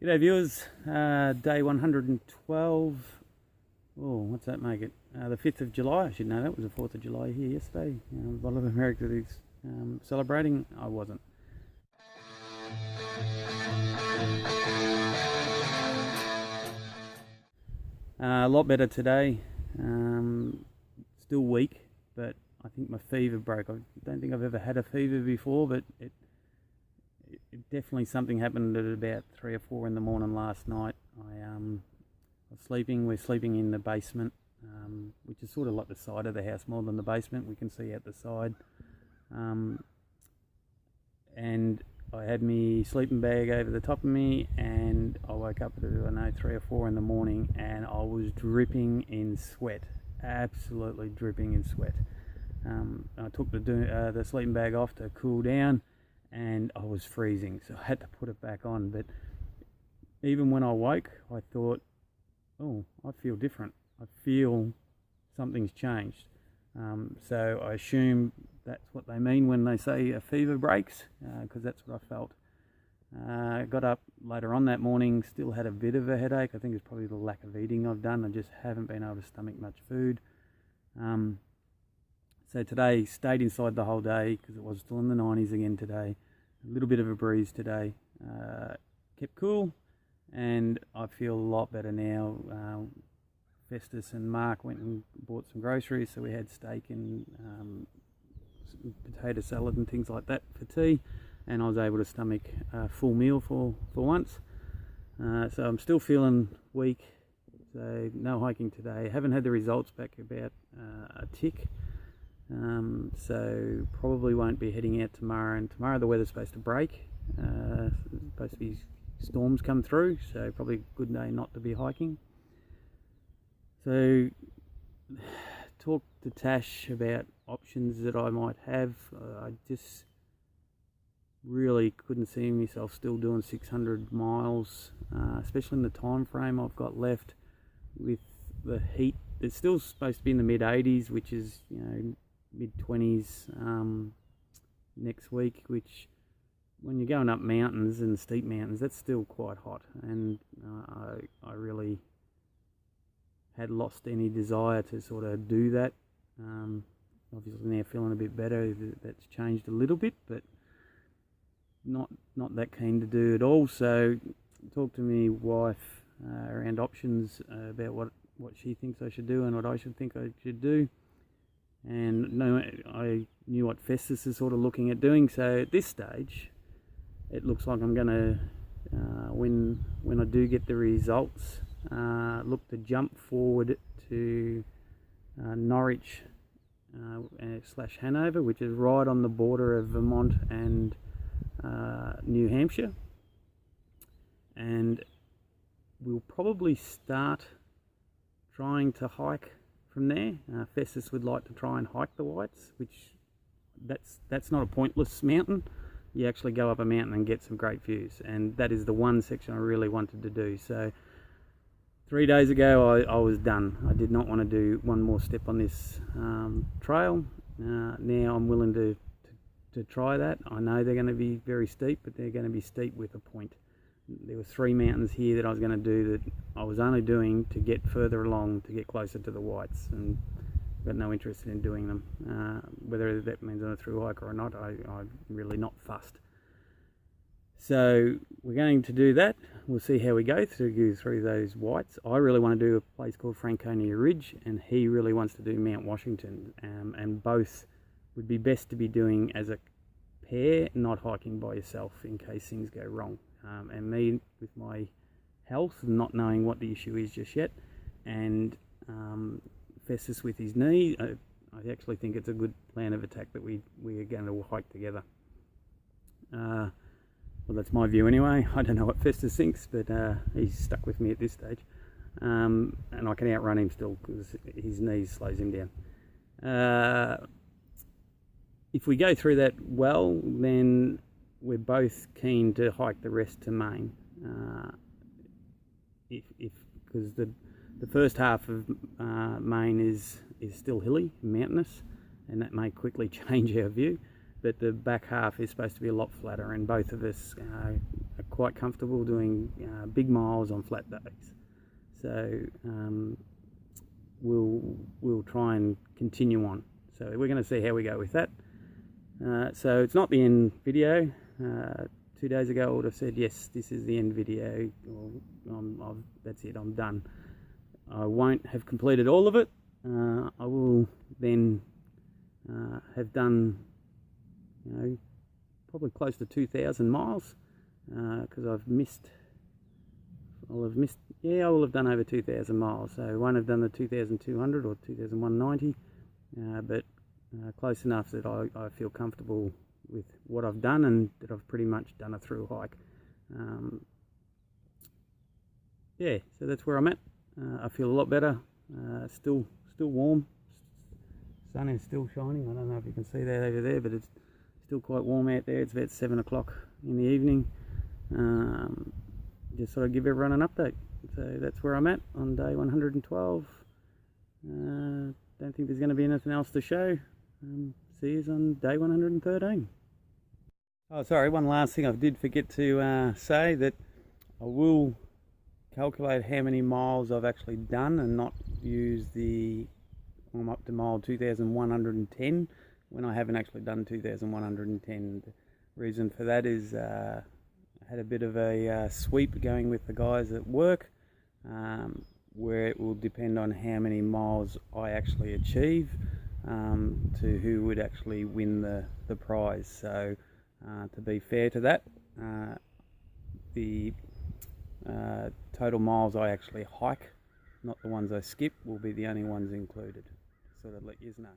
G'day viewers, day 112, what's that make it? The 5th of July, I should know that, it was the 4th of July here yesterday. A lot of America is celebrating, I wasn't. A lot better today, still weak, but I think my fever broke. I don't think I've ever had a fever before, but it definitely something happened at about 3 or 4 in the morning last night. We're sleeping in the basement, which is sort of like the side of the house more than the basement. We can see out the side. And I had my sleeping bag over the top of me, and I woke up at, 3 or 4 in the morning, and I was dripping in sweat, absolutely dripping in sweat. I took the sleeping bag off to cool down, and I was freezing, so I had to put it back on. But even when I woke, I thought, oh, I feel different. I feel something's changed. So I assume that's what they mean when they say a fever breaks, because that's what I felt. Got up later on that morning, still had a bit of a headache. I think it's probably the lack of eating I've done. I just haven't been able to stomach much food. So today, stayed inside the whole day because it was still in the 90s again today. A little bit of a breeze today. Kept cool, and I feel a lot better now. Festus and Mark went and bought some groceries, so we had steak and potato salad and things like that for tea, and I was able to stomach a full meal for once. So I'm still feeling weak, so no hiking today. Haven't had the results back about a tick. So probably won't be heading out tomorrow, and tomorrow the weather's supposed to break. Supposed to be storms come through, so probably a good day not to be hiking. So talk to Tash about options that I might have. I just really couldn't see myself still doing 600 miles, especially in the time frame I've got left with the heat. It's still supposed to be in the mid 80s, which is, mid-20s next week, which when you're going up mountains and steep mountains, that's still quite hot, and I really had lost any desire to sort of do that. Obviously now feeling a bit better, that's changed a little bit, but not that keen to do it all. So talk to me wife around options about what she thinks I should do and what I should think I should do. And I knew what Festus is sort of looking at doing, so at this stage it looks like I'm going to, when I do get the results, look to jump forward to Norwich / Hanover, which is right on the border of Vermont and New Hampshire, and we'll probably start trying to hike from there. Festus would like to try and hike the Whites, which that's not a pointless mountain. You actually go up a mountain and get some great views, and that is the one section I really wanted to do. So 3 days ago I was done. I did not want to do one more step on this trail. Now I'm willing to try that. I know they're going to be very steep, but they're going to be steep with a point. There were 3 mountains here that I was going to do that I was only doing to get further along, to get closer to the Whites, and I've got no interest in doing them. Whether that means I'm a thru hiker or not, I'm really not fussed. So we're going to do that. We'll see how we go through those Whites. I really want to do a place called Franconia Ridge, and he really wants to do Mount Washington, and both would be best to be doing as a pair, not hiking by yourself in case things go wrong. And me with my health, not knowing what the issue is just yet, and Festus with his knee, I actually think it's a good plan of attack that we are going to hike together. Well, that's my view anyway. I don't know what Festus thinks, but he's stuck with me at this stage, and I can outrun him still because his knee slows him down. If we go through that well, then we're both keen to hike the rest to Maine, because the first half of Maine is still hilly, mountainous, and that may quickly change our view. But the back half is supposed to be a lot flatter, and both of us are quite comfortable doing big miles on flat days. So we'll try and continue on. So we're going to see how we go with that. So it's not the end video. 2 days ago I would have said, yes, this is the end video, or that's it, I'm done. I won't have completed all of it. I will then have done, probably close to 2,000 miles, because I will have done over 2,000 miles. So I won't have done the 2,200 or 2,190, but close enough that I feel comfortable with what I've done, and that I've pretty much done a through hike. Yeah, so that's where I'm at. I feel a lot better. Still warm. Sun is still shining. I don't know if you can see that over there, but it's still quite warm out there. It's about 7 o'clock in the evening. Just thought I'd give everyone an update. So that's where I'm at on day 112. Don't think there's going to be anything else to show. See you on day 113. Oh, sorry, one last thing I did forget to say, that I will calculate how many miles I've actually done and not use I'm up to mile 2,110 when I haven't actually done 2,110. The reason for that is I had a bit of a sweep going with the guys at work, where it will depend on how many miles I actually achieve to who would actually win the prize. So to be fair to that, the total miles I actually hike, not the ones I skip, will be the only ones included. Sort of let you know.